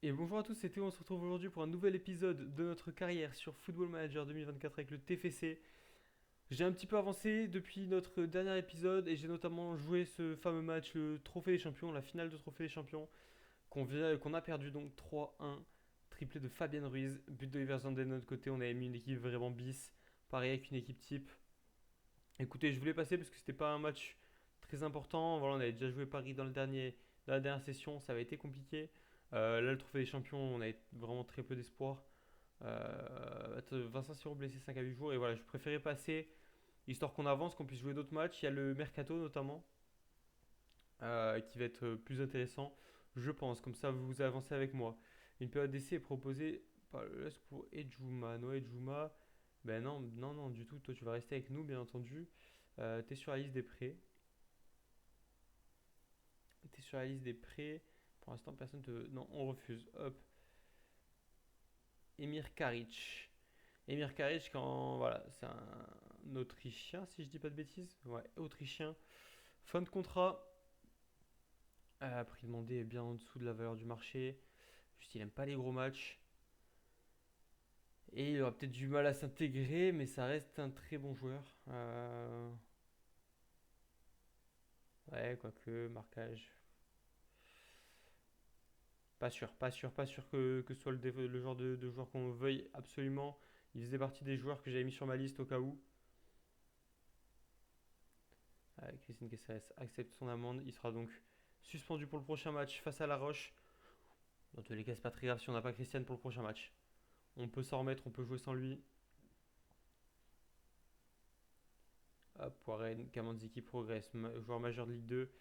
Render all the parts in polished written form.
Et bonjour à tous, c'est Théo, on se retrouve aujourd'hui pour un nouvel épisode de notre carrière sur Football Manager 2024 avec le TFC. J'ai un petit peu avancé depuis notre dernier épisode et j'ai notamment joué ce fameux match, le Trophée des Champions, la finale de Trophée des Champions, qu'on a perdu donc 3-1, triplé de Fabien Ruiz, but de Everson de notre côté, on avait mis une équipe vraiment bis, pareil avec une équipe type. Écoutez, je voulais passer parce que c'était pas un match très important, voilà, on avait déjà joué Paris dans la dernière session, ça avait été compliqué. Là, le Trophée des Champions, on avait vraiment très peu d'espoir. Vincent Siro blessé 5 à 8 jours. Et voilà, je préférais passer, histoire qu'on avance, qu'on puisse jouer d'autres matchs. Il y a le Mercato notamment, qui va être plus intéressant, je pense. Comme ça, vous avancez avec moi. Une période d'essai est proposée par le LOSC pour Ejuma. Noé Ejuma, ben non, non, non, du tout. Toi, tu vas rester avec nous, bien entendu. T'es sur la liste des prêts. T'es sur la liste des prêts. Pour l'instant, personne te. Non, on refuse. Hop. Emir Karic. Emir Karic, quand. Voilà, c'est un Autrichien, si je dis pas de bêtises. Ouais, Autrichien. Fin de contrat. Prix demandé est bien en dessous de la valeur du marché. Juste, il aime pas les gros matchs. Et il aura peut-être du mal à s'intégrer, mais ça reste un très bon joueur. Ouais, quoique, marquage. Pas sûr, pas sûr, pas sûr que ce soit le genre de joueur qu'on veuille absolument. Il faisait partie des joueurs que j'avais mis sur ma liste au cas où. Christine Caceres accepte son amende. Il sera donc suspendu pour le prochain match face à La Roche. Dans tous les cas, c'est pas très grave si on n'a pas Christian pour le prochain match. On peut s'en remettre, on peut jouer sans lui. Hop, Warren, Kamanzi qui progresse, joueur majeur de Ligue 2.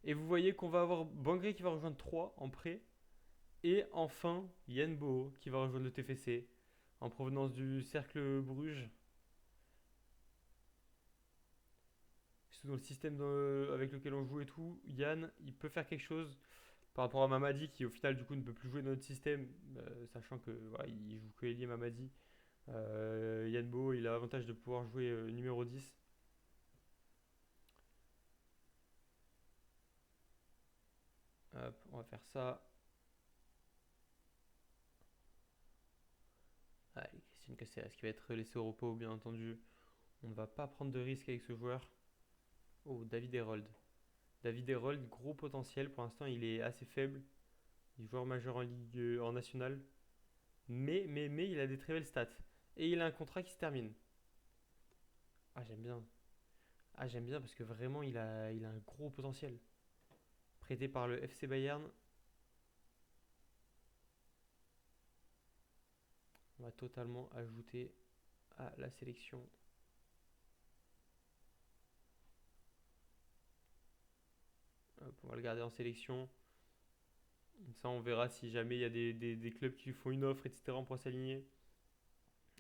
Et vous voyez qu'on va avoir Bangré qui va rejoindre 3 en prêt. Et enfin, Yann Boho qui va rejoindre le TFC en provenance du Cercle Bruges. C'est dans le système avec lequel on joue et tout. Yann, il peut faire quelque chose par rapport à Mamadi qui au final du coup ne peut plus jouer dans notre système, sachant que voilà, il joue que Elie Mamadi. Yann Boho, il a l'avantage de pouvoir jouer numéro 10. Hop, on va faire ça. Allez, Christian Caceres qui va être laissé au repos, bien entendu. On ne va pas prendre de risque avec ce joueur. Oh, David Herold. David Herold, gros potentiel. Pour l'instant, il est assez faible. Il est joueur majeur en Ligue en national. Mais, il a des très belles stats. Et il a un contrat qui se termine. Ah, j'aime bien. Ah, j'aime bien parce que vraiment, il a un gros potentiel. Prêté par le FC Bayern. On va totalement ajouter à la sélection. Hop, on va le garder en sélection. Ça, on verra si jamais il y a des clubs qui lui font une offre, etc. On pourra s'aligner.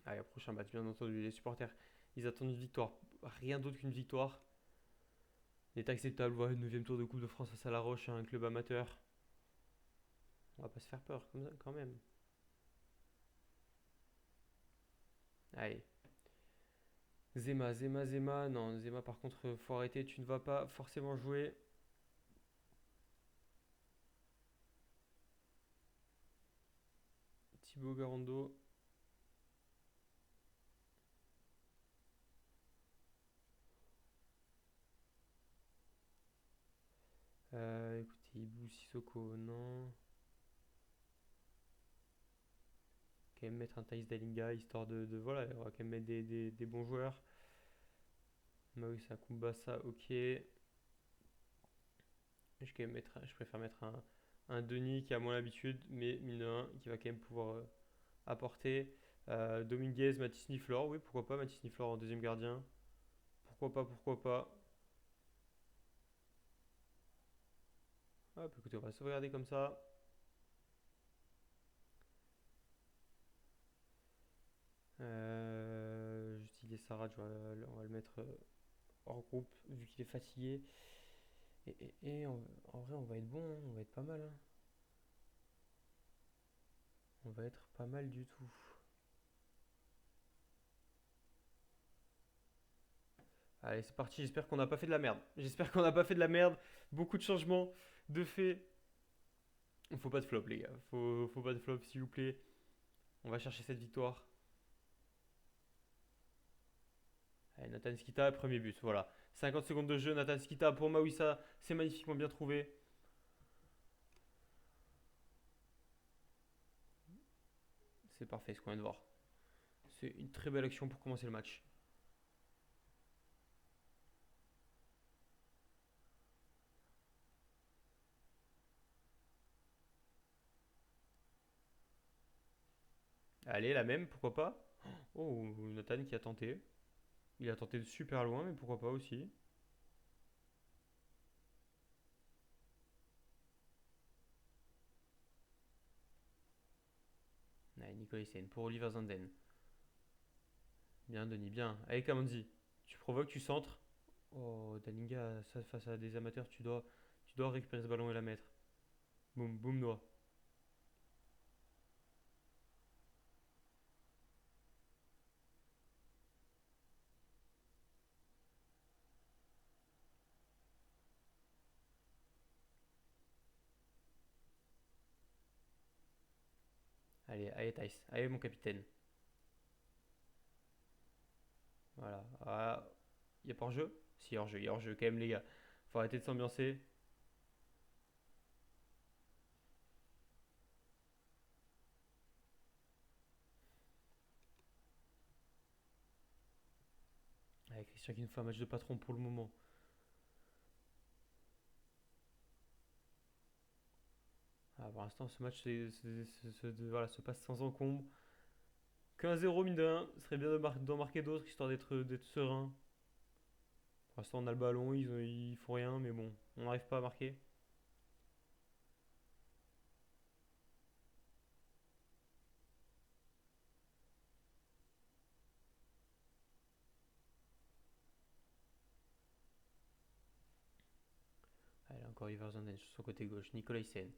Allez, prochain match, bien entendu. Les supporters, ils attendent une victoire. Rien d'autre qu'une victoire. Il est acceptable. Voilà, 9 tour de Coupe de France face à La Roche, un club amateur. On va pas se faire peur comme ça, quand même. Allez. Zema, Zema, Zema. Non, Zema, par contre, faut arrêter. Tu ne vas pas forcément jouer. Thibaut Garando. Écoutez, Ibou, Sissoko, non. Quand même mettre un Thaïs Dalinga, histoire voilà, on va quand même mettre des bons joueurs. Maurice Akumbasa, ok. Je préfère mettre un Denis qui a moins l'habitude, mais mine de rien, qui va quand même pouvoir apporter. Dominguez, Mathis Niflor, oui, pourquoi pas Mathis Niflor en deuxième gardien. Pourquoi pas, pourquoi pas. Hop, écoutez, on va sauvegarder comme ça. Justice Sarah, on va le mettre hors groupe vu qu'il est fatigué. En vrai, on va être bon, hein, on va être pas mal, hein. On va être pas mal du tout. Allez, c'est parti. J'espère qu'on n'a pas fait de la merde. J'espère qu'on n'a pas fait de la merde. Beaucoup de changements de fait. Faut pas de flop, les gars. Faut pas de flop, s'il vous plaît. On va chercher cette victoire. Allez, Nathan Skita, premier but. Voilà. 50 secondes de jeu. Nathan Skita pour Mawissa. C'est magnifiquement bien trouvé. C'est parfait ce qu'on vient de voir. C'est une très belle action pour commencer le match. Allez, la même, pourquoi pas. Oh, Nathan qui a tenté. Il a tenté de super loin, mais pourquoi pas aussi. Allez, Nicolaisen pour Oliver Zanden. Bien, Denis, bien. Allez, Kamanzi. Tu provoques, tu centres. Oh, Dalinga, ça, face à des amateurs, tu dois récupérer ce ballon et la mettre. Boum, boum, noix. Allez, allez, Thaïs. Allez, mon capitaine. Voilà. Ah, y a pas hors-jeu? Si, hors-jeu, y a hors-jeu quand même, les gars. Faut arrêter de s'ambiancer. Allez, Christian qui nous fait un match de patron pour le moment. Ah, pour l'instant, ce match voilà, se passe sans encombre. 15-0, mine de rien. Ce serait bien d'en marquer d'autres, histoire d'être serein. Pour l'instant, on a le ballon, ils font rien, mais bon, on n'arrive pas à marquer. Allez, encore Iversanden sur son côté gauche. Nicolaisen.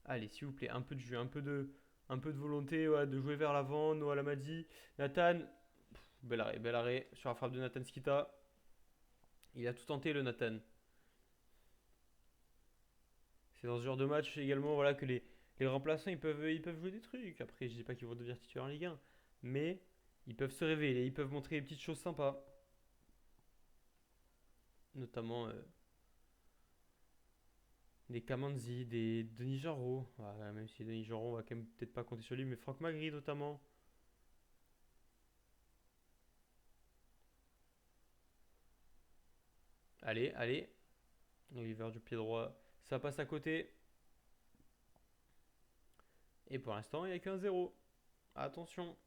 Allez, s'il vous plaît, un peu de jeu, un peu de volonté ouais, de jouer vers l'avant. Noah Lamadi. Nathan. Bel arrêt sur la frappe de Nathan Skita. Il a tout tenté, le Nathan. C'est dans ce genre de match également voilà, que les remplaçants ils peuvent jouer des trucs. Après, je dis pas qu'ils vont devenir titulaires en Ligue 1. Mais ils peuvent se révéler, ils peuvent montrer des petites choses sympas. Notamment des Kamanzi, des Denis Jarreau. Ouais, même si Denis Jarreau, on va quand même peut-être pas compter sur lui. Mais Franck Magri notamment. Allez, allez. Oliver du pied droit. Ça passe à côté. Et pour l'instant, il n'y a qu'un zéro. Attention.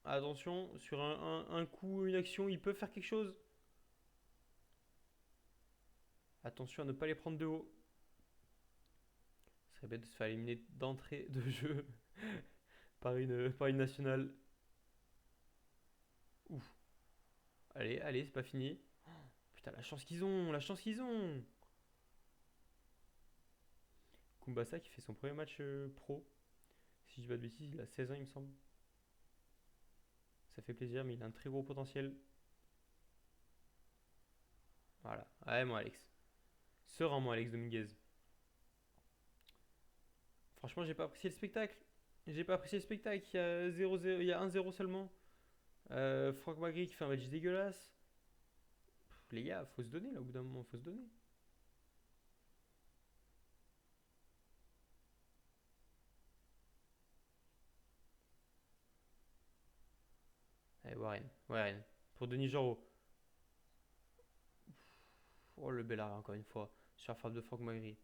Attention, sur un coup, une action, il peut faire quelque chose. Attention à ne pas les prendre de haut. Ce serait bête de se faire éliminer d'entrée de jeu par une nationale. Ouf. Allez, allez, c'est pas fini. Putain, la chance qu'ils ont, la chance qu'ils ont. Kumbasa qui fait son premier match pro. Si je dis pas de bêtises, il a 16 ans, il me semble. Ça fait plaisir, mais il a un très gros potentiel. Voilà. Ouais, moi, Alex. Serein, moi, Alex Dominguez. Franchement, j'ai pas apprécié le spectacle. J'ai pas apprécié le spectacle. Il y a 0-0, il y a 1-0 seulement. Franck Magri qui fait un match dégueulasse. Les gars, faut se donner là, au bout d'un moment, faut se donner. Allez, Warren. Warren. Pour Denis Jorot. Oh, le bel arrêt, encore une fois. Sur la frappe de Franck Magri.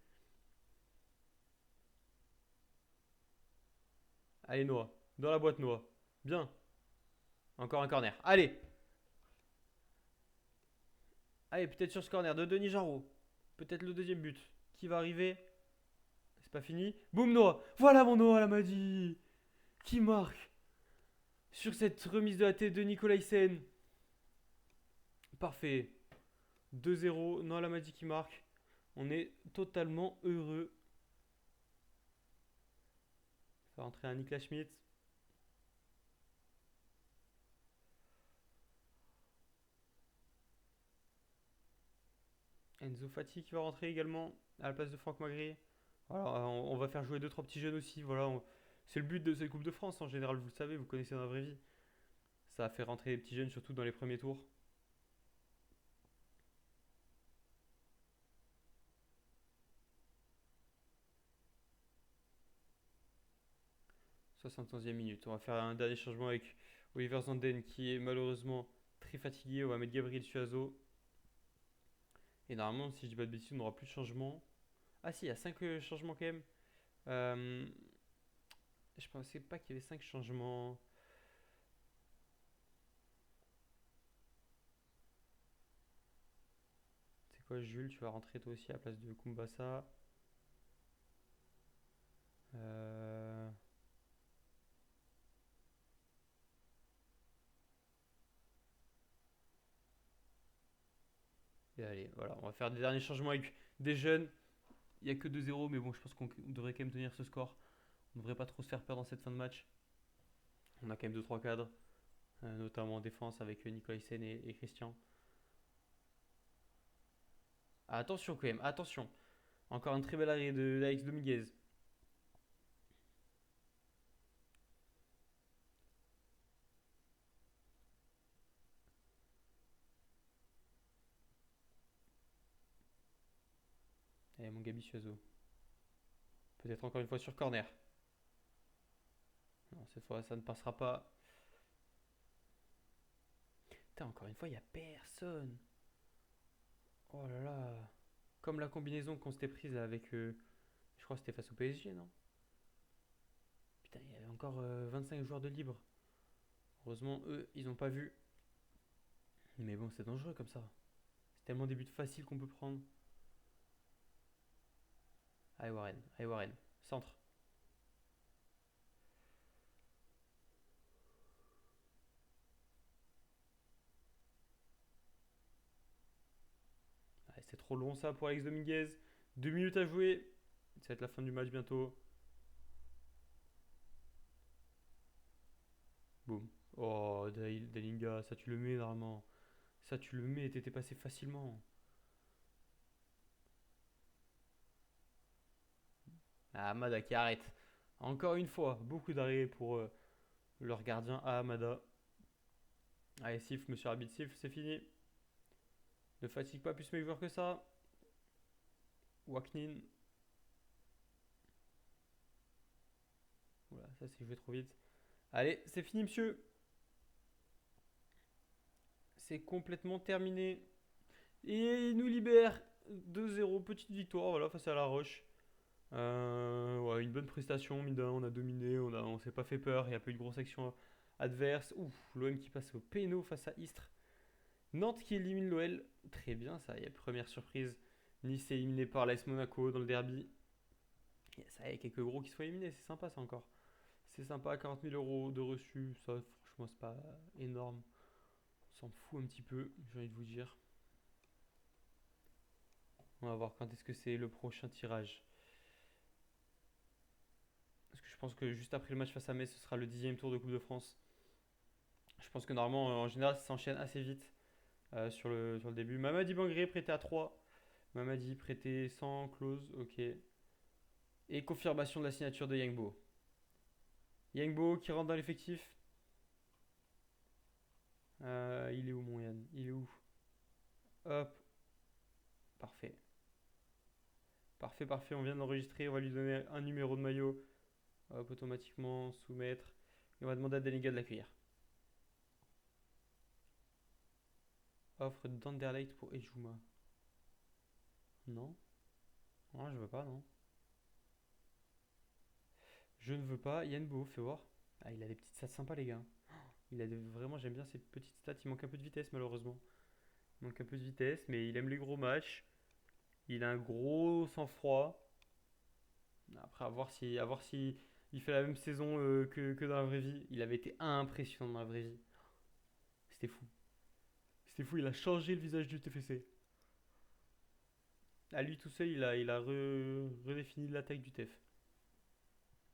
Allez, Noah. Dans la boîte, Noah. Bien. Encore un corner. Allez. Allez, peut-être sur ce corner de Denis Jorot. Peut-être le deuxième but. Qui va arriver? C'est pas fini. Boum, Noah. Voilà mon Noah, la magie. Qui marque sur cette remise de la tête de Nicolaisen. Parfait. 2-0. Noah Lamadi qui marque. On est totalement heureux. Ça va rentrer un Niklas Schmidt. Enzo Fati qui va rentrer également à la place de Franck Magri. Voilà, on va faire jouer deux trois petits jeunes aussi. Voilà, c'est le but de cette Coupe de France en général, vous le savez, vous connaissez dans la vraie vie. Ça a fait rentrer les petits jeunes, surtout dans les premiers tours. 71e minute. On va faire un dernier changement avec Oliver Zanden qui est malheureusement très fatigué. On va mettre Gabriel Suazo. Et normalement, si je dis pas de bêtises, on n'aura plus de changement. Ah si, il y a 5 changements quand même. Euh, je pensais pas qu'il y avait 5 changements. C'est quoi, Jules? Tu vas rentrer toi aussi à la place de Kumbasa. Euh, Et allez, voilà, on va faire des derniers changements avec des jeunes. Il n'y a que 2-0, mais bon, je pense qu'on devrait quand même tenir ce score. On ne devrait pas trop se faire peur dans cette fin de match. On a quand même deux trois cadres, notamment en défense avec Nicolas Hyssen et Christian. Ah, attention quand même, attention. Encore un très bel arrêt d'Alex Dominguez. Et mon Gabi Suazo. Peut-être encore une fois sur corner. Non, cette fois ça ne passera pas. Putain, encore une fois, il n'y a personne. Oh là là. Comme la combinaison qu'on s'était prise là, avec. Je crois que c'était face au PSG, non? Putain, il y avait encore 25 joueurs de libre. Heureusement, eux, ils n'ont pas vu. Mais bon, c'est dangereux comme ça. C'est tellement des buts faciles qu'on peut prendre. Allez Warren, allez Warren. Centre. Allez, c'est trop long ça pour Alex Dominguez. 2 minutes à jouer. Ça va être la fin du match bientôt. Boum. Oh, Dalinga, ça tu le mets normalement. Ça tu le mets, t'étais passé facilement. Ah, Amada qui arrête. Encore une fois, beaucoup d'arrêts pour leur gardien à Amada. Allez, siffle, monsieur arbitre, siffle, c'est fini. Ne fatigue pas plus mes joueurs que ça. Waknin. Voilà, ça c'est joué trop vite. Allez, c'est fini, monsieur. C'est complètement terminé. Et il nous libère 2-0, petite victoire, voilà, face à La Roche. Ouais, une bonne prestation, mine de rien, on a dominé, on s'est pas fait peur, il n'y a pas eu de grosse action adverse. Ouf, l'OM qui passe au péno face à Istres. Nantes qui élimine l'OL, très bien ça, il y a première surprise. Nice est éliminé par l'AS Monaco dans le derby. Et ça, il y a quelques gros qui se font éliminer, c'est sympa ça encore. C'est sympa, 40 000 euros de reçu, ça franchement c'est pas énorme. On s'en fout un petit peu, j'ai envie de vous dire. On va voir quand est-ce que c'est le prochain tirage. Parce que je pense que juste après le match face à Metz, ce sera le 10e tour de Coupe de France. Je pense que normalement, en général, ça s'enchaîne assez vite sur le début. Mamadi Bangré prêté à 3. Mamadi prêté sans clause, ok. Et confirmation de la signature de Yangbo. Yangbo qui rentre dans l'effectif. Il est où mon Yann? Il est où? Hop, parfait. Parfait, parfait, on vient de l'enregistrer. On va lui donner un numéro de maillot. Hop, automatiquement, soumettre. Et on va demander à Deniga de l'accueillir. Offre d'Anderlecht pour Ejuma. Non? Non, je veux pas, non. Je ne veux pas. Yann Bo, fais voir. Ah, il a des petites stats sympas, les gars. Vraiment, j'aime bien ces petites stats. Il manque un peu de vitesse, malheureusement. Il manque un peu de vitesse, mais il aime les gros matchs. Il a un gros sang-froid. Après, à voir si il fait la même saison que dans la vraie vie. Il avait été impressionnant dans la vraie vie. C'était fou. C'était fou, il a changé le visage du TFC. À lui tout seul, il a redéfini l'attaque du TF.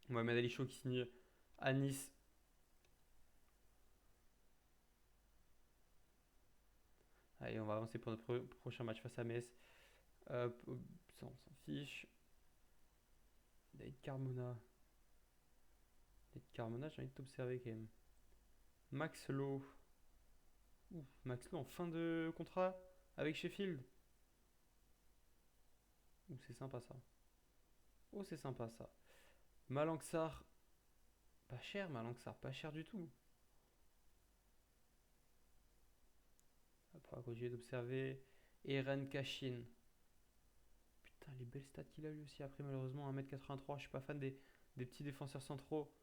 Mohamed Ali Chaud qui signe à Nice. Allez, on va avancer pour notre prochain match face à Metz. Hop, ça on s'en fiche. David Carmona. David Carmona, j'ai envie de t'observer quand même. Max Lowe. Ouh, Max Lowe en fin de contrat avec Sheffield. Ouh, c'est sympa ça. Oh, c'est sympa ça. Malanxar. Pas cher, Malanxar. Pas cher du tout. Après, on va continuer d'observer. Eren Kashin. Putain, les belles stats qu'il a eu aussi. Après, malheureusement, 1m83. Je suis pas fan des petits défenseurs centraux.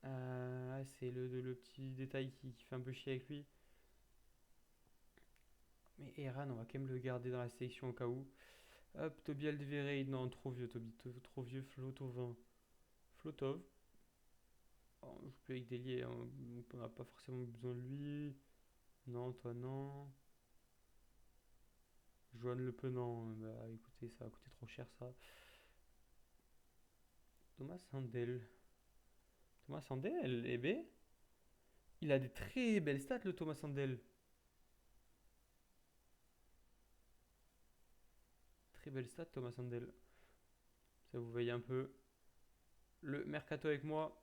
Ouais, c'est le petit détail qui fait un peu chier avec lui. Mais Eren, on va quand même le garder dans la sélection au cas où. Hop, Toby Alderweireld. Non, trop vieux, Toby. Trop vieux. Flotovin. Flotov. Oh, on joue plus avec Délier, hein, donc on n'a pas forcément besoin de lui. Non, toi non. Joanne Le Penant, bah écoutez, ça va coûter trop cher ça. Thomas Handel. Thomas Handel, eh ben, il a des très belles stats le Thomas Handel. Très belles stats Thomas Handel. Ça vous voyez un peu. Le mercato avec moi,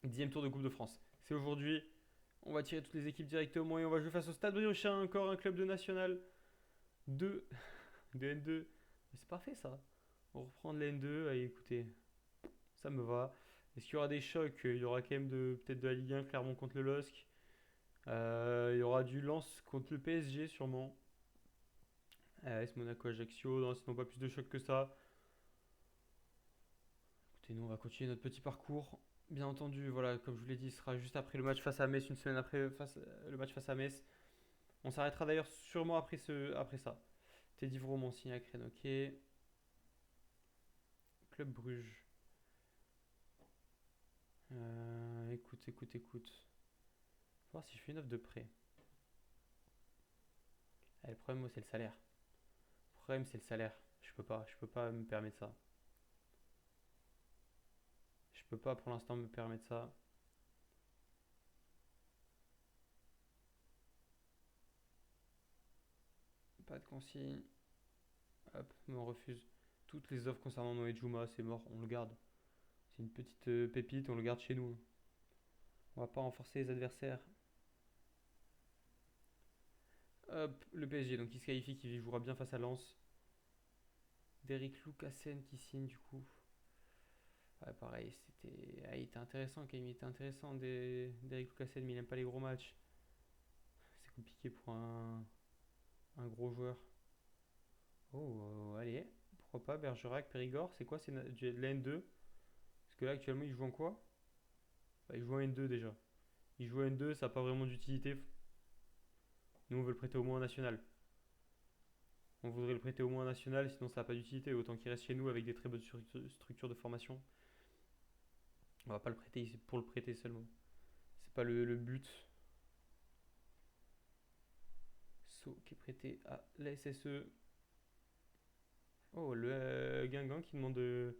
10e tour de Coupe de France. C'est aujourd'hui. On va tirer toutes les équipes directement et on va jouer face au Stade Briochin, encore un club de national 2, de N2. C'est parfait ça. On reprend de la N2. Allez, écoutez, ça me va. Est-ce qu'il y aura des chocs? Il y aura quand même peut-être de la Ligue 1, Clermont contre le LOSC. Il y aura du Lens contre le PSG sûrement. AS Monaco Ajaccio, non, sinon pas plus de chocs que ça. Écoutez, nous on va continuer notre petit parcours. Bien entendu, voilà, comme je vous l'ai dit, ce sera juste après le match face à Metz, une semaine après le match face à Metz. On s'arrêtera d'ailleurs sûrement après ça. Teddy Vroom, signe à Rennes, ok. Club Bruges. Écoute. Faut voir si je fais une offre de prêt. Le problème, moi, c'est le salaire. Le problème, c'est le salaire. Je peux pas me permettre ça. Je peux pas pour l'instant me permettre ça. Pas de consigne. Hop, mais on refuse toutes les offres concernant Noé Juma, c'est mort, on le garde. C'est une petite pépite, on le garde chez nous. On va pas renforcer les adversaires. Hop, le PSG, donc il se qualifie, qui jouera bien face à Lens. Derrick Lucassen qui signe du coup. Ouais, pareil, il était intéressant quand même, il était intéressant Derrick Lucassen, mais il aime pas les gros matchs. C'est compliqué pour un gros joueur. Oh, allez, pourquoi pas, Bergerac, Périgord, c'est quoi? C'est de la N2. Parce que là, actuellement, il joue en quoi? Bah, il joue en N2 déjà. Il joue en N2, ça n'a pas vraiment d'utilité. Nous, on veut le prêter au moins en national. On voudrait le prêter au moins en national, sinon ça n'a pas d'utilité. Autant qu'il reste chez nous avec des très bonnes structures de formation. On va pas le prêter ici pour le prêter seulement. C'est pas le but. So qui est prêté à la SSE. Oh, le Guingamp qui demande.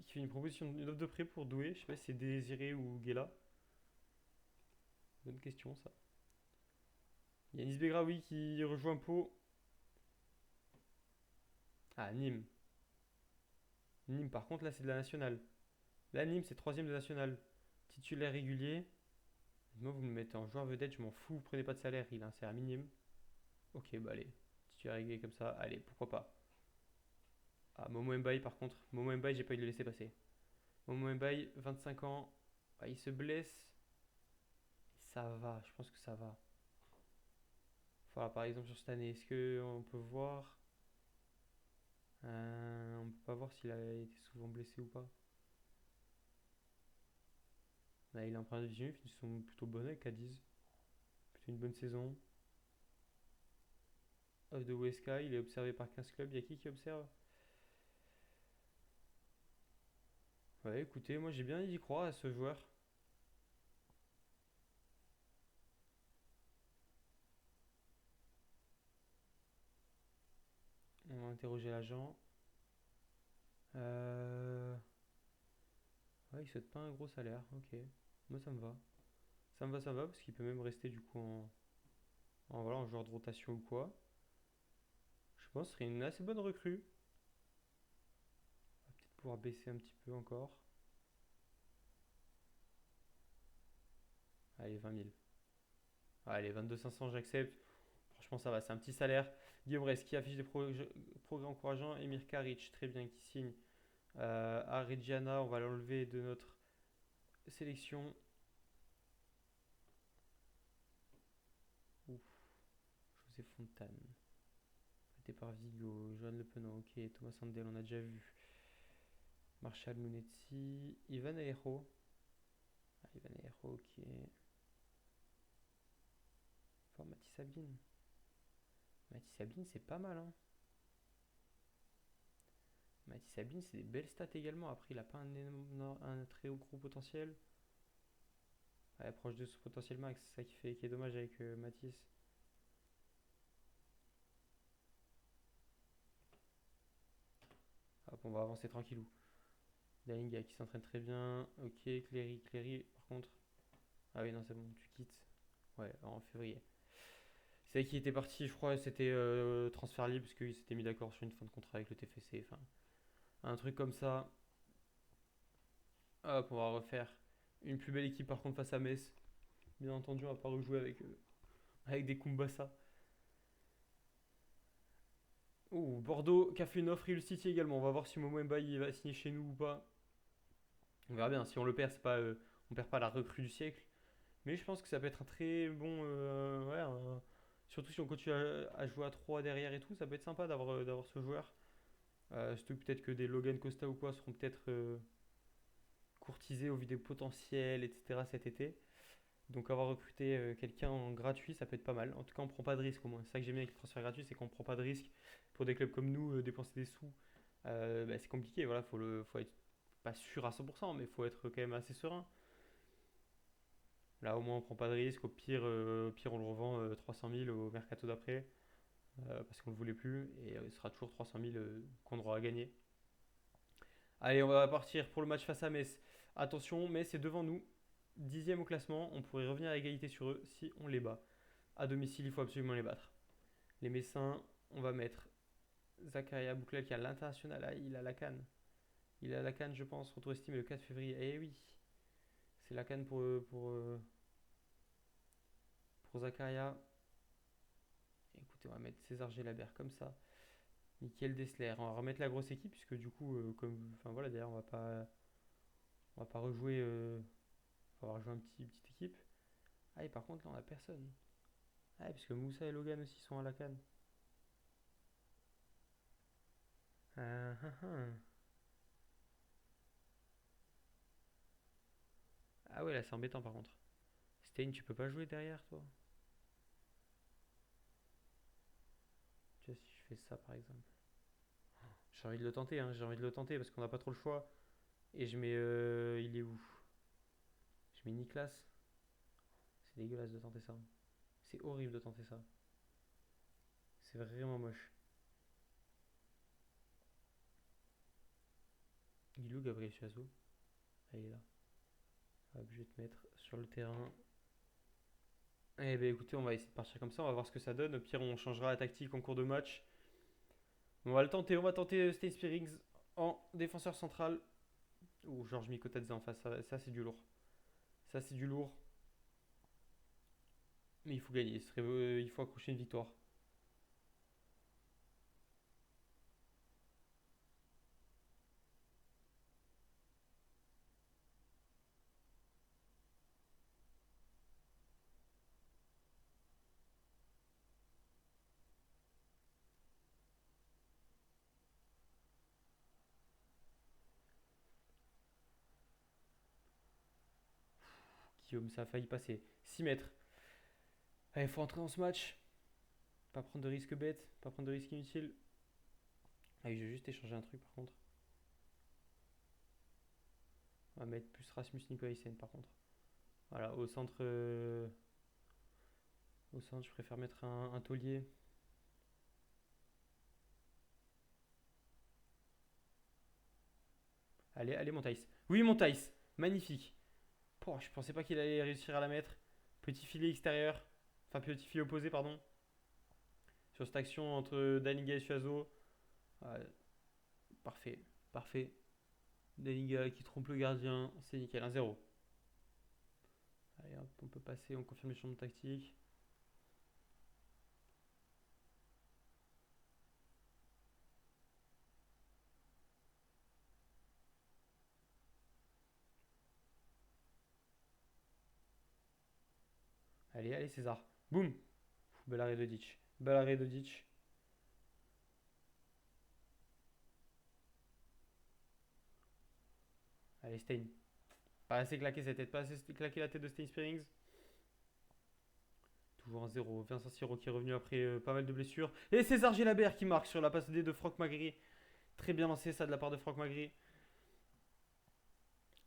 Qui fait une proposition, une offre de prêt pour Doué. Je sais pas si c'est Désiré ou Guéla. Bonne question ça. Yanis Begraoui qui rejoint Pau. Ah, Nîmes. Nîmes, par contre, là, c'est de la nationale. Là, Nîmes, c'est troisième de nationale. Titulaire régulier. Moi, vous me mettez en joueur vedette, je m'en fous, vous prenez pas de salaire, il a un salaire minime. Ok, bah allez. Titulaire régulier comme ça, allez, pourquoi pas. Ah, Momo Mbaye, par contre. Momo Mbaye, j'ai pas eu de le laisser passer. Momo Mbaye, 25 ans. Ah, il se blesse. Ça va, je pense que ça va. Voilà, par exemple, sur cette année, est-ce qu'on peut voir. On peut pas voir s'il a été souvent blessé ou pas. Là, il est en première division, ils sont plutôt bonnes avec Cadiz. Plutôt une bonne saison. Off de Weska, il est observé par 15 clubs. Il y a qui observe? Ouais, écoutez, moi j'ai bien envie d'y croire à ce joueur. On va interroger l'agent. Ouais, il souhaite pas un gros salaire. Ok, moi ça me va. Ça me va parce qu'il peut même rester du coup voilà, en joueur de rotation ou quoi. Je pense que ce serait une assez bonne recrue. pouvoir baisser un petit peu encore. Allez, 20 000. Allez, 22 500, j'accepte. Franchement, ça va, c'est un petit salaire. Guillaume Rest qui affiche des progrès encourageants. Emir Karic, très bien, qui signe. Reggiana, on va l'enlever de notre sélection. Ouf, José Fontane. Prêté par Vigo. Johan Le Penant, ok. Thomas Sandel, on a déjà vu. Marshall Munetsi. Ivan Aero. Ah, Ivan Aero, ok. Enfin, Mathis Sabine. Mathis Sabine, c'est pas mal, hein. Mathis Sabine, c'est des belles stats également. Après, il a pas un très haut gros potentiel. Ouais, proche de ce potentiel max, c'est ça qui est dommage avec Mathis. Hop, on va avancer tranquillou. Dalinga qui s'entraîne très bien. Ok, Cléry, par contre. Ah oui, non, c'est bon, tu quittes. Ouais, en février. C'est vrai qu'il était parti, je crois, c'était transfert libre, parce qu'il s'était mis d'accord sur une fin de contrat avec le TFC. Enfin, un truc comme ça. Hop, on va refaire une plus belle équipe par contre face à Metz. Bien entendu, on va pas rejouer avec des Kumbasa. Oh, Bordeaux qui a fait une offre, Real City également. On va voir si Momo Mbaye va signer chez nous ou pas. On verra bien. Si on le perd, c'est pas, on perd pas la recrue du siècle. Mais je pense que ça peut être un très bon. Ouais, surtout si on continue à jouer à 3 derrière et tout, ça peut être sympa d'avoir ce joueur. Surtout peut-être que des Logan Costa ou quoi seront peut-être courtisés au vu des potentiels, etc. cet été. Donc avoir recruté quelqu'un en gratuit, ça peut être pas mal. En tout cas, on prend pas de risque au moins. C'est ça que j'aime bien avec le transfert gratuit, c'est qu'on prend pas de risque. Pour des clubs comme nous, dépenser des sous, bah, c'est compliqué. Voilà, faut être pas sûr à 100%, mais faut être quand même assez serein. Là, au moins, on prend pas de risque. Au pire on le revend 300 000 au mercato d'après, parce qu'on le voulait plus, et ce sera toujours 300 000 qu'on aura gagné. Allez, on va partir pour le match face à Metz. Attention, Metz est devant nous, 10e au classement. On pourrait revenir à égalité sur eux si on les bat. À domicile, il faut absolument les battre. Les Messins, on va mettre Zakaria Bouklel qui a l'international. Ah, il a la canne. Il a la canne, je pense. Retour estimé le 4 février. Eh oui, c'est la canne pour Zakaria. Écoutez, on va mettre César Gelabert comme ça. Mickaël Dessler. On va remettre la grosse équipe puisque du coup, enfin voilà, d'ailleurs, on va pas rejouer. On va rejouer petite équipe. Ah, et par contre, là, on a personne. Ah, puisque Moussa et Logan aussi sont à la canne. Ah, ah, ah. Ah ouais, là, c'est embêtant par contre. Stein, tu peux pas jouer derrière, toi? Tu vois, si je fais ça, par exemple. J'ai envie de le tenter, hein. J'ai envie de le tenter parce qu'on n'a pas trop le choix. Et je mets. Il est où? Je mets Niklas. C'est dégueulasse de tenter ça. C'est horrible de tenter ça. C'est vraiment moche. Il est où Gabriel Chazo? Ah, il est là. Hop, je vais te mettre sur le terrain. Eh ben écoutez, on va essayer de partir comme ça, on va voir ce que ça donne. Au pire, on changera la tactique en cours de match. On va le tenter, on va tenter Stay Spearings en défenseur central. Ou Georges Mikotadze en face, ça c'est du lourd. Ça c'est du lourd. Mais il faut gagner, il faut accrocher une victoire. Guillaume, ça a failli passer. 6 mètres. Allez, il faut entrer dans ce match. Pas prendre de risques bêtes, pas prendre de risques inutiles. Ah oui, je vais juste échanger un truc par contre. On va mettre plus Rasmus Nicolaisen par contre. Voilà, au centre, je préfère mettre un taulier. Allez, allez, Montaïs. Oui, Montaïs. Magnifique. Oh, je pensais pas qu'il allait réussir à la mettre. Petit filet extérieur. Enfin, petit filet opposé, pardon. Sur cette action entre Dalinga et Suazo. Ah, parfait. Parfait. Deniga qui trompe le gardien. C'est nickel, 1-0. Allez hop, on peut passer, on confirme les changements tactiques. Allez, allez César. Boum. Bel arrêt de Ditch. Bel arrêt de Ditch. Allez Stein. Pas assez claqué cette tête, pas assez claqué la tête de Stein Spearings. Toujours un 0. Vincent Siro qui est revenu après pas mal de blessures. Et César Gélabert qui marque sur la passe D de Franck Magri. Très bien lancé ça de la part de Franck Magri.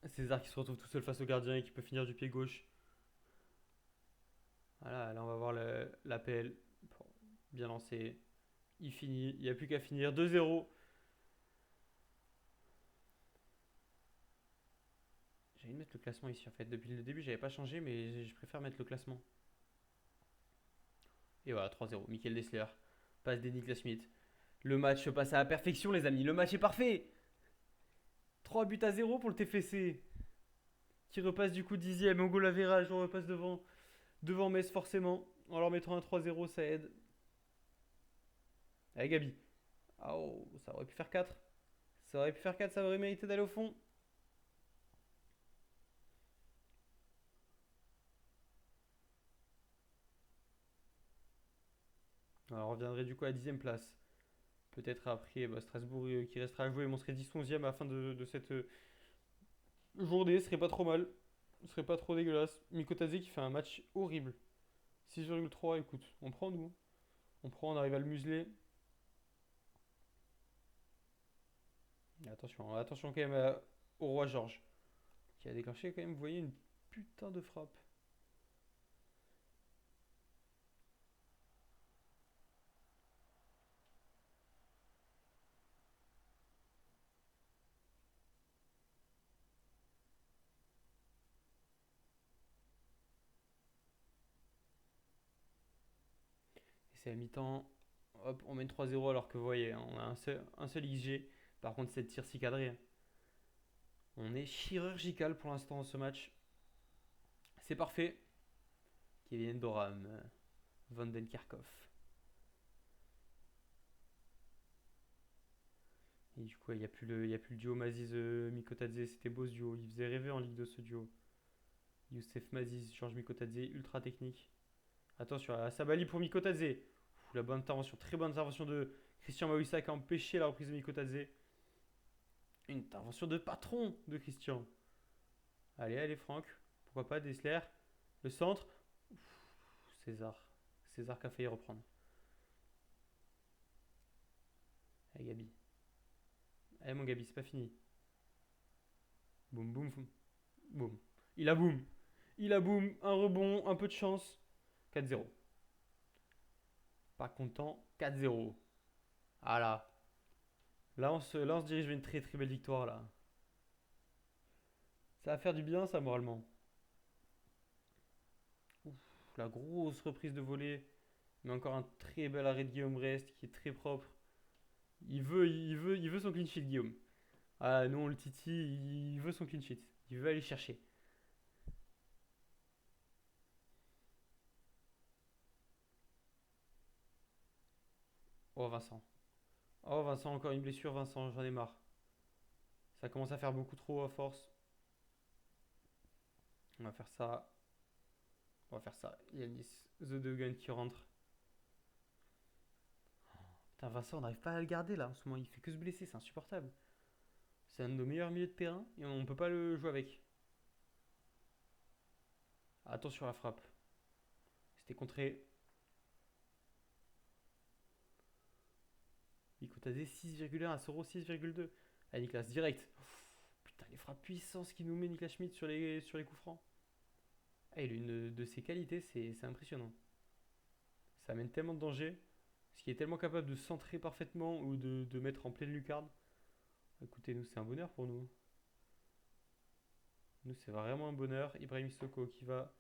César qui se retrouve tout seul face au gardien et qui peut finir du pied gauche. Voilà, là on va voir l'APL. Bon, bien lancé. Il finit, il n'y a plus qu'à finir. 2-0. J'ai envie de mettre le classement ici en fait. Depuis le début, j'avais pas changé, mais je préfère mettre le classement. Et voilà, 3-0. Michael Dessler. Passe des Niklas Schmidt. Le match se passe à la perfection, les amis. Le match est parfait. 3-0 pour le TFC. Qui repasse du coup 10ème. Au goal à virage, on repasse devant Metz forcément. En leur mettant un 3-0, ça aide. Allez, Gabi. Ah, oh, ça aurait pu faire 4. Ça aurait pu faire 4, ça aurait mérité d'aller au fond. Alors, on reviendrait du coup à la 10ème place. Peut-être après Strasbourg qui restera à jouer. Mais on serait 10-11ème à la fin de cette journée. Ce serait pas trop mal. Ce serait pas trop dégueulasse. Mikotadze qui fait un match horrible. 6,3, écoute, on prend nous. On prend, on arrive à le museler. Et attention, attention quand même au roi Georges. Qui a déclenché quand même, vous voyez, une putain de frappe. Et c'est à mi-temps. Hop, on mène 3-0 alors que vous voyez, on a un seul XG. Par contre, c'est le tir si cadré. On est chirurgical pour l'instant dans ce match. C'est parfait. Kevin Doram, Van den Kerkhoff. Et du coup, il n'y a, y a plus le duo Maziz-Mikotadze. C'était beau ce duo. Il faisait rêver en Ligue 2 ce duo. Youssef Maziz, Georges Mikotadze, ultra technique. Attention à Sabali pour Mikotadze. La bonne intervention, très bonne intervention de Christian Maouissa qui a empêché la reprise de Mikotadze. Une intervention de patron de Christian. Allez, allez Franck. Pourquoi pas Dessler. Le centre. César. César qui a failli reprendre. Allez Gabi. Allez mon Gabi, c'est pas fini. Boum, boum, boum. Boum. Il a boum. Il a boum. Un rebond, un peu de chance. 4-0. Pas content. 4-0. Ah là. Là, on se dirige vers une très très belle victoire là. Ça va faire du bien ça moralement. Ouf, la grosse reprise de volée. Mais encore un très bel arrêt de Guillaume Brest qui est très propre. Il veut son clean sheet, Guillaume. Ah non, le Titi, il veut son clean sheet. Il veut aller chercher. Oh Vincent. Oh Vincent, encore une blessure, Vincent, j'en ai marre. Ça commence à faire beaucoup trop à force. On va faire ça. On va faire ça. Yanis, The Duggan qui rentre. Putain, Vincent, on n'arrive pas à le garder là en ce moment. Il fait que se blesser, c'est insupportable. C'est un de nos meilleurs milieux de terrain et on peut pas le jouer avec. Attention à la frappe. C'était contré. Mikotadze 6,1 à Soro 6,2. Allez Niklas, direct. Putain, les frappes puissantes qu'il nous met Niklas Schmidt sur les coups francs. Ah, il a une de ses qualités, c'est impressionnant. Ça amène tellement de danger. Parce qu'il est tellement capable de centrer parfaitement ou de mettre en pleine lucarne. Écoutez, nous, c'est un bonheur pour nous. Nous, c'est vraiment un bonheur. Ibrahim Sissoko qui va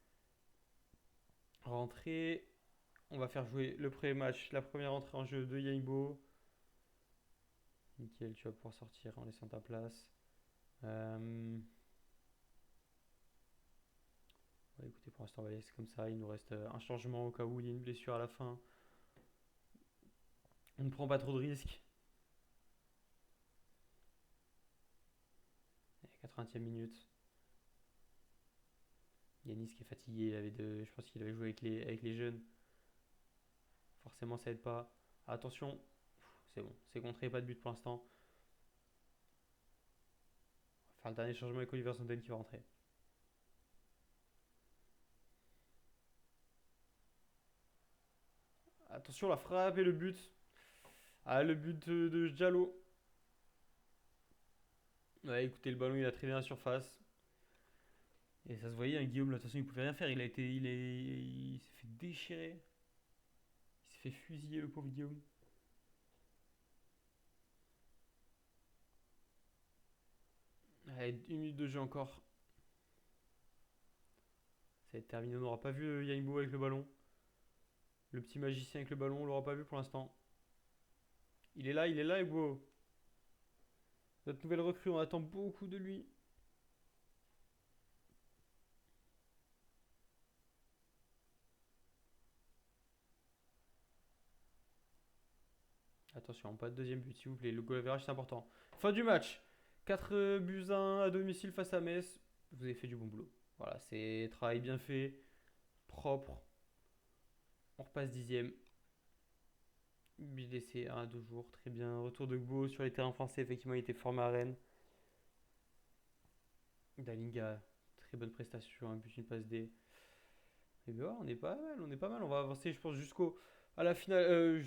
rentrer. On va faire jouer le premier match, la première entrée en jeu de Yaibo. Nickel, tu vas pouvoir sortir en laissant ta place. Euh, ouais, écoutez, pour l'instant, on va laisser comme ça. Il nous reste un changement au cas où il y a une blessure à la fin. On ne prend pas trop de risques. Et 80e minute. Yanis qui est fatigué. Je pense qu'il avait joué avec les jeunes. Forcément, ça aide pas. Attention, c'est bon. C'est contré, pas de but pour l'instant. On va faire le dernier changement avec Oliver Sonden qui va rentrer. Attention, la frappe et le but. Ah, le but de Diallo. Ouais, écoutez, le ballon il a traîné à la surface. Et ça se voyait, hein, Guillaume, là, de toute façon, il pouvait rien faire. Il s'est fait déchirer. Il s'est fait fusiller, le pauvre Guillaume. Allez, une minute de jeu encore. Ça va être terminé. On n'aura pas vu Yaimbo avec le ballon. Le petit magicien avec le ballon, on l'aura pas vu pour l'instant. Il est là, Yaimbo. Notre nouvelle recrue, on attend beaucoup de lui. Attention, pas de deuxième but, s'il vous plaît. Le goal average, c'est important. Fin du match. 4 buts à 1 à domicile face à Metz. Vous avez fait du bon boulot. Voilà, c'est travail bien fait, propre. On repasse dixième. But d'essai 1 à 2 jours, très bien. Retour de Gbo sur les terrains français, effectivement, il était formé à Rennes. Dalinga, très bonne prestation, un but, une passe D. Et bien, on est pas mal, on est pas mal. On va avancer, je pense, jusqu'à la finale,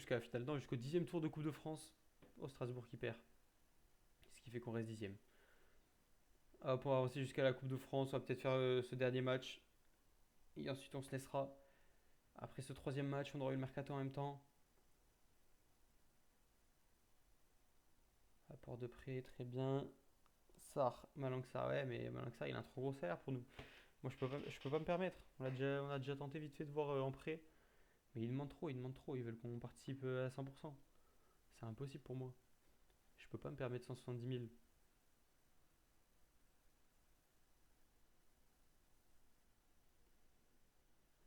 non, jusqu'au dixième tour de Coupe de France. Au Strasbourg qui perd. Ce qui fait qu'on reste dixième. Pour avancer jusqu'à la Coupe de France, on va peut-être faire ce dernier match. Et ensuite, on se laissera. Après ce troisième match, on aura eu le mercato en même temps. Apport de prêt, très bien. Sar, Malang ouais, mais Malang il a un trop gros salaire pour nous. Moi, je peux pas me permettre. On a déjà tenté vite fait de voir en prêt. Mais ils demandent trop, ils demandent trop. Ils veulent qu'on participe à 100%. C'est impossible pour moi. Je peux pas me permettre 170 000.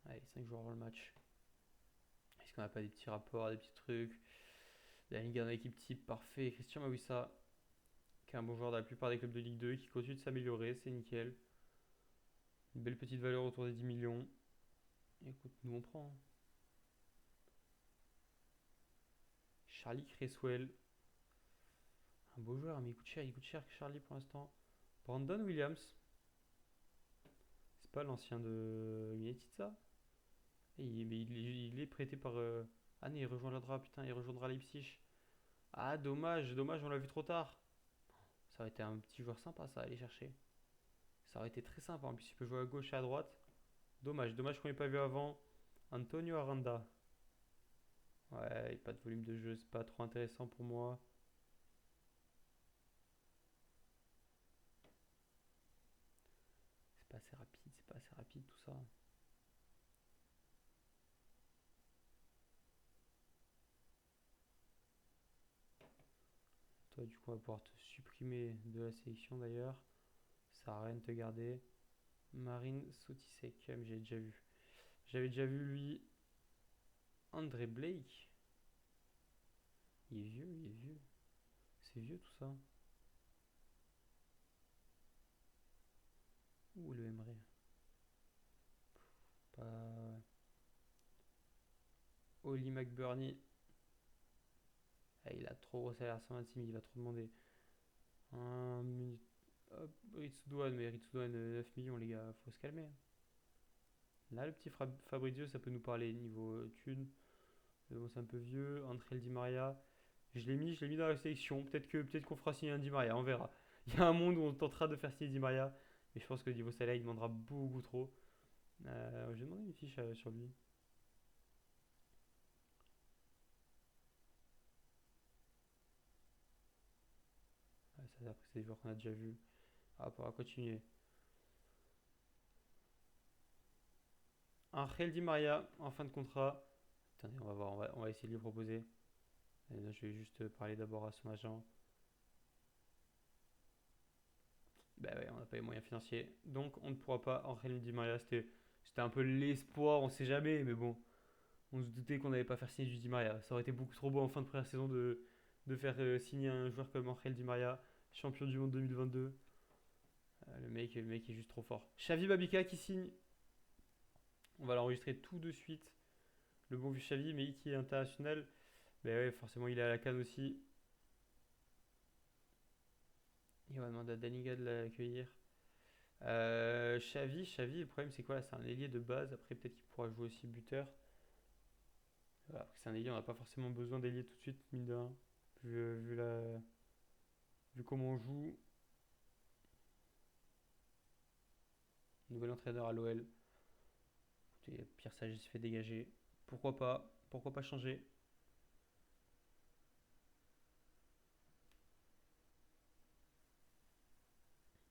Allez, 5 jours avant le match. Est-ce qu'on a pas des petits rapports, des petits trucs? La Ligue 1 équipe type, parfait. Christian Mawissa, qui est un bon joueur dans la plupart des clubs de Ligue 2, qui continue de s'améliorer, c'est nickel. Une belle petite valeur autour des 10 millions. Écoute, nous on prend, hein. Charlie Cresswell, un beau joueur, mais il coûte cher Charlie pour l'instant. Brandon Williams, c'est pas l'ancien de United ça? Mais il est prêté par. Ah non, il rejoindra, putain, il rejoindra Leipzig. Ah, dommage, dommage, on l'a vu trop tard. Ça aurait été un petit joueur sympa ça à aller chercher. Ça aurait été très sympa. En plus, il peut jouer à gauche et à droite. Dommage, dommage qu'on l'ait pas vu avant. Antonio Aranda. Ouais, pas de volume de jeu, c'est pas trop intéressant pour moi. C'est pas assez rapide tout ça. Toi, du coup, on va pouvoir te supprimer de la sélection d'ailleurs. Ça sert à rien de te garder. Marine Sotisek, j'ai déjà vu. J'avais déjà vu lui. André Blake. Il est vieux, il est vieux. C'est vieux tout ça. Ouh, le Emre. Pas. Oli McBurney. Ah, il a trop gros salaire, 126 000, il va trop demander. Un minute. Hop, Ritsudouane, mais Ritsudouane, 9 millions, les gars, faut se calmer. Là, le petit Fabrizio, ça peut nous parler niveau thune. Mais bon, c'est un peu vieux. André Di Maria, je l'ai mis dans la sélection. Peut-être qu'on fera signer un Di Maria, on verra. Il y a un monde où on tentera de faire signer Di Maria, mais je pense que niveau salaire, il demandera beaucoup trop. J'ai demandé une fiche sur lui. Ça, après, c'est des joueurs qu'on a déjà vus. On va continuer. Angel Di Maria en fin de contrat. Attendez, on va voir, on va essayer de lui proposer. Je vais juste parler d'abord à son agent. Bah ouais, on n'a pas les moyens financiers. Donc on ne pourra pas. Angel Di Maria, c'était un peu l'espoir, on sait jamais, mais bon. On se doutait qu'on n'allait pas faire signer du Di Maria. Ça aurait été beaucoup trop beau en fin de première saison de faire signer un joueur comme Angel Di Maria, champion du monde 2022. Le mec est juste trop fort. Xavi Babika qui signe. On va l'enregistrer tout de suite. Le bon vieux Xavi, mais qui est international. Ben ouais, forcément, il est à la canne aussi. Il va demander à Daniga de l'accueillir. Xavi, le problème c'est quoi là? C'est un ailier de base. Après, peut-être qu'il pourra jouer aussi buteur. Voilà, après, c'est un ailier, on n'a pas forcément besoin d'ailier tout de suite, mine de rien. Vu comment on joue. Nouvel entraîneur à l'OL. Écoutez, Pierre Sage se fait dégager. Pourquoi pas? Pourquoi pas changer?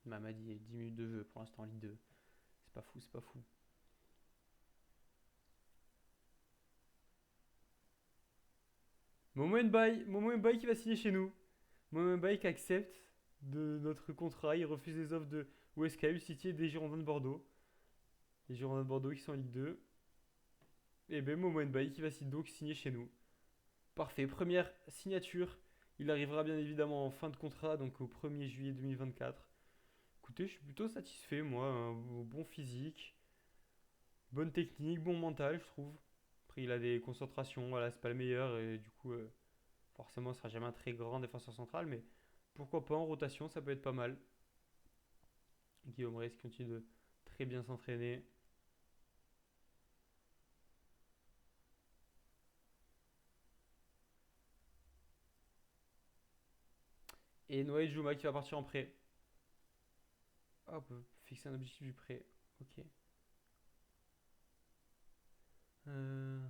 Mamadi est 10 minutes de jeu pour l'instant en Ligue 2. C'est pas fou, c'est pas fou. Momo Mbaye qui va signer chez nous. Momo Mbaye qui accepte de notre contrat. Il refuse les offres de West Ham, City et des Girondins de Bordeaux. Les Girondins de Bordeaux qui sont en Ligue 2. Et ben Momo Mbaye qui va donc signer chez nous. Parfait, première signature. Il arrivera bien évidemment en fin de contrat, donc au 1er juillet 2024. Écoutez, je suis plutôt satisfait, moi. Un bon physique, bonne technique, bon mental, je trouve. Après, il a des concentrations, voilà, c'est pas le meilleur. Et du coup, forcément, ce sera jamais un très grand défenseur central, mais pourquoi pas en rotation, ça peut être pas mal. Guillaume Reyes continue de très bien s'entraîner. Et Noé Djouma qui va partir en prêt. Hop, fixer un objectif du prêt. Ok. Euh,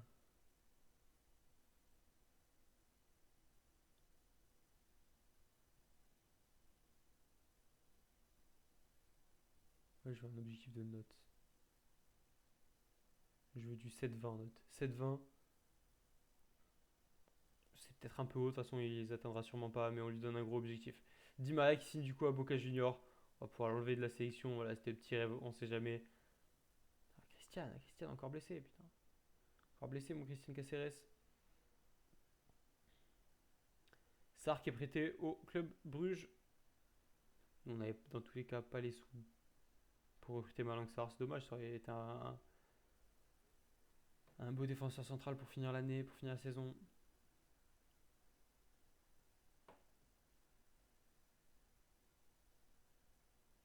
Ouais, je veux un objectif de note. Je veux du 7-20 en note. 7-20, c'est peut-être un peu haut, de toute façon il les atteindra sûrement pas, mais on lui donne un gros objectif. Di Maria qui signe du coup à Boca Junior. On va pouvoir l'enlever de la sélection, voilà, c'était le petit rêve, on sait jamais. Ah, Christian encore blessé, putain. Encore blessé mon Christian Caceres. Sarr qui est prêté au club Bruges. On n'avait dans tous les cas pas les sous pour recruter Malang Sarr, c'est dommage, ça aurait été un beau défenseur central pour finir l'année, pour finir la saison.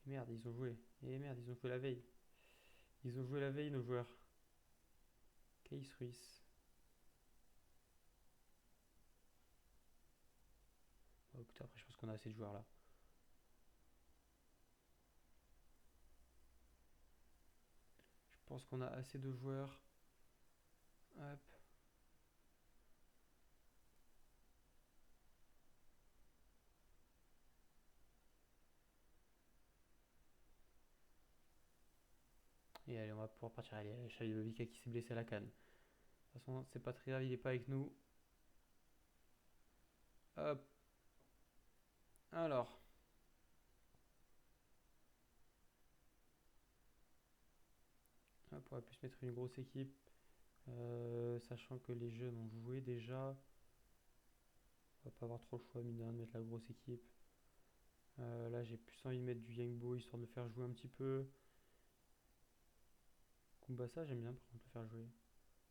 Et merde, ils ont joué. Et merde, ils ont joué la veille. Ils ont joué la veille, nos joueurs. Case Ruiz. Bon, écoutez, après, je pense qu'on a assez de joueurs là. Je pense qu'on a assez de joueurs. Hop. Et allez, on va pouvoir partir. Allez, Vika qui s'est blessé à la canne. De toute façon, c'est pas très grave, il est pas avec nous. Hop. Alors. Hop, on va plus mettre une grosse équipe. Sachant que les jeunes ont joué déjà. On va pas avoir trop le choix, mine de rien, de mettre la grosse équipe. Là, j'ai plus envie de mettre du Yangbo histoire de le faire jouer un petit peu. Kumbasa, j'aime bien par contre le faire jouer.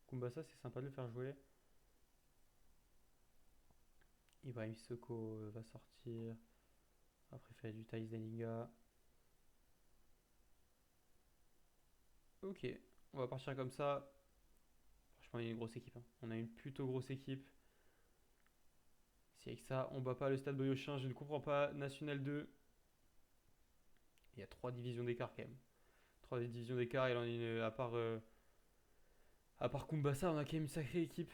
Kumbasa, c'est sympa de le faire jouer. Ibrahim Sissoko va sortir. Après, il fait du Thaïs Deniga. Ok, on va partir comme ça. Franchement, il y a une grosse équipe, hein. On a une plutôt grosse équipe. Si avec ça, on bat pas le stade Boyochin, je ne comprends pas. National 2, il y a 3 divisions d'écart quand même. 3 divisions d'écart, il en a une, à part Kumbasa, on a quand même une sacrée équipe.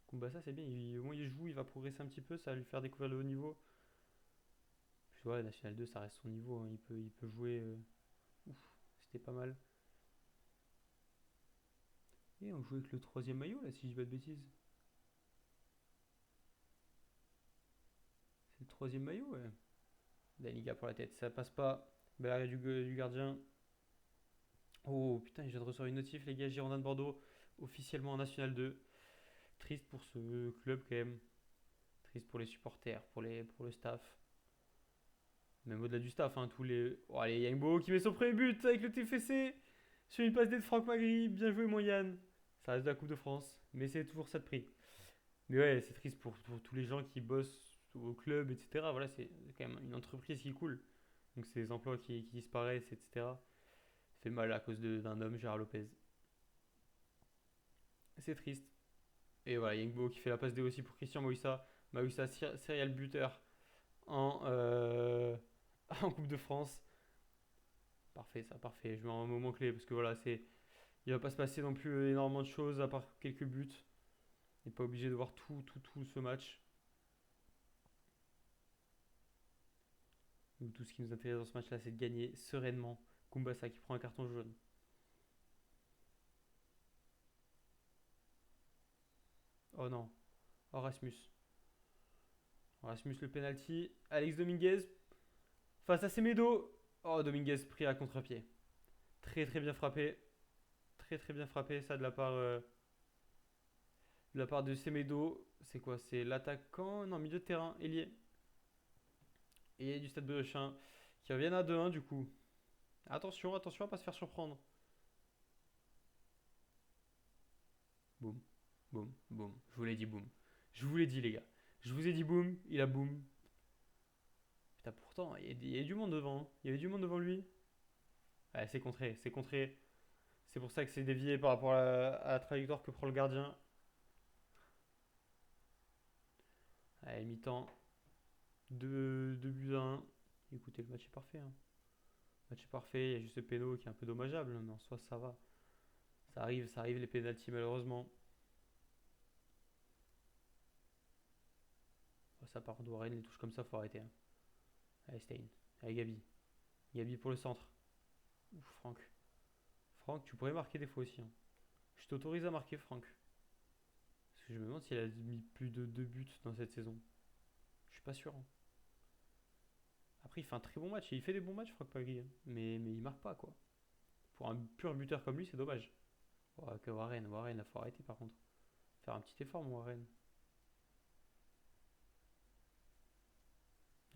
Kumbasa, c'est bien, au moins il joue, il va progresser un petit peu, ça va lui faire découvrir le haut niveau. Puis voilà, National 2, ça reste son niveau, hein. Il peut jouer. Ouf, c'était pas mal. Et on joue avec le troisième maillot là, si je dis pas de bêtises. C'est le troisième maillot, ouais. Daniga pour la tête, ça passe pas. Bel arrêt du gardien. Oh putain, je viens de recevoir une notif, les gars. Girondin de Bordeaux, officiellement en National 2. Triste pour ce club quand même. Triste pour les supporters, pour le staff. Même au-delà du staff, hein, tous les. Oh, allez, Yangbo qui met son premier but avec le TFC sur une passe D de Franck Magri. Bien joué, mon Yann. Ça reste de la Coupe de France, mais c'est toujours ça de prix. Mais ouais, c'est triste pour tous les gens qui bossent au club, etc. Voilà, c'est quand même une entreprise qui coule. Donc c'est des emplois qui disparaissent, etc. Ça fait mal à cause d'un homme, Gérard Lopez. C'est triste. Et voilà, Yangbo qui fait la passe D aussi pour Christian Moïsa. Moïsa, serial buteur en, en Coupe de France. Parfait, ça, parfait. Je mets un moment clé parce que voilà, il va pas se passer non plus énormément de choses à part quelques buts. On n'est pas obligé de voir tout ce match. Donc, tout ce qui nous intéresse dans ce match-là, c'est de gagner sereinement. Kumbasa qui prend un carton jaune. Oh non. Oh Rasmus. Rasmus le penalty. Alex Dominguez face à Semedo. Oh Dominguez pris à contre-pied. Très très bien frappé. Très très bien frappé ça de la part de Semedo. C'est quoi? C'est l'attaquant? Non, milieu de terrain, ailier. Et du Stade Brochin qui reviennent à 2-1 du coup. Attention, attention à pas se faire surprendre. Boum, boum, boum. Je vous l'ai dit, boum. Je vous l'ai dit, les gars. Je vous ai dit boum, il a boum. Putain, pourtant, il y a du monde devant, hein. Il y avait du monde devant lui. Ouais, c'est contré, c'est contré. C'est pour ça que c'est dévié par rapport à la trajectoire que prend le gardien. Allez, mi-temps. 2 buts à 1. Écoutez, le match est parfait, hein. Le match est parfait, il y a juste le péno qui est un peu dommageable, mais en soi, ça va. Ça arrive les pénaltys, malheureusement. Oh, ça part de Warren, les touches comme ça, faut arrêter, hein. Allez, Stein. Allez, Gabi. Gabi pour le centre. Ouf, Franck. Franck, tu pourrais marquer des fois aussi, hein. Je t'autorise à marquer, Franck. Parce que je me demande s'il a mis plus de 2 buts dans cette saison. Je suis pas sûr, hein. Après, il fait un très bon match. Et il fait des bons matchs, Franck Pagui, hein. Mais il marque pas, quoi. Pour un pur buteur comme lui, c'est dommage. Oh, que Warren, il faut arrêter par contre. Faire un petit effort, mon Warren.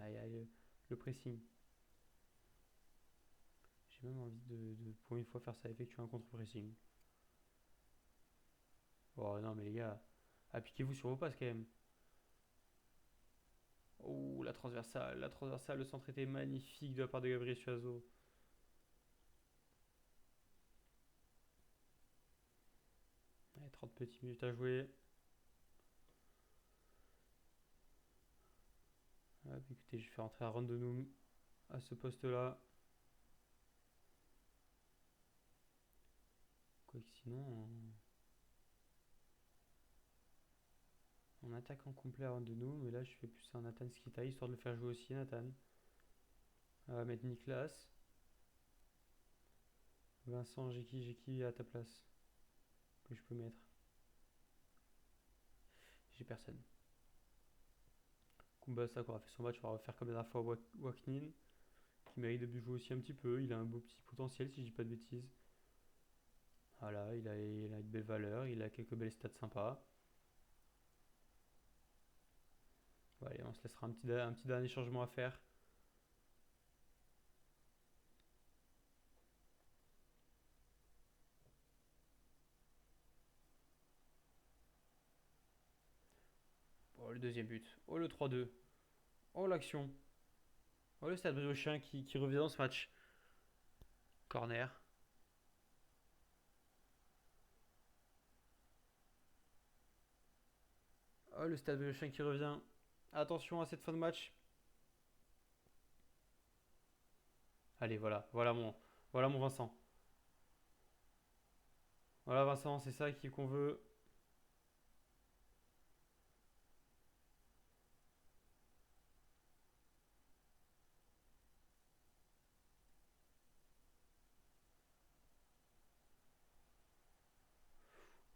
Aïe, aïe, le pressing. J'ai même envie pour une fois, faire ça, effectuer un contre-pressing. Oh non, mais les gars, appliquez-vous sur vos passes quand même. Oh, la transversale, le centre était magnifique de la part de Gabriel Suazo. Allez, 30 petites minutes à jouer. Hop, écoutez, je vais faire entrer Randonum à ce poste-là. Quoique sinon, en attaquant complet à Randonum, mais là je fais plus un Nathan Skita, histoire de le faire jouer aussi, Nathan. On va mettre Niklas. Vincent, j'ai qui à ta place que je peux mettre? J'ai personne. Kumbasa qui aura fait son match, on va refaire comme la dernière fois Waknin, qui mérite de jouer aussi un petit peu. Il a un beau petit potentiel si je dis pas de bêtises. Voilà, il a une belle valeur, il a quelques belles stats sympas. Bon, allez, on se laissera un petit dernier changement à faire. Oh, le deuxième but. Oh, le 3-2. Oh, l'action. Oh, le Stade Briochin qui revient dans ce match. Corner. Oh, le Stade Briochin qui revient. Attention à cette fin de match. Allez, voilà mon Vincent. Voilà Vincent, c'est ça qu'on veut.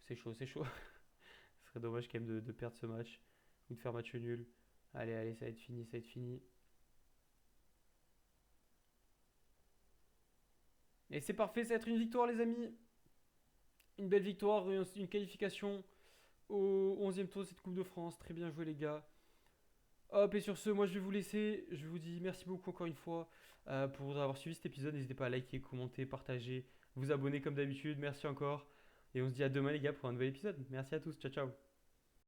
C'est chaud, c'est chaud. Ce serait dommage quand même de perdre ce match ou de faire match nul. Allez, allez, ça va être fini, ça va être fini. Et c'est parfait, ça va être une victoire les amis. Une belle victoire, une qualification au 11e tour de cette Coupe de France. Très bien joué les gars. Hop, et sur ce, moi je vais vous laisser. Je vous dis merci beaucoup encore une fois pour avoir suivi cet épisode. N'hésitez pas à liker, commenter, partager, vous abonner comme d'habitude. Merci encore. Et on se dit à demain les gars pour un nouvel épisode. Merci à tous, ciao ciao.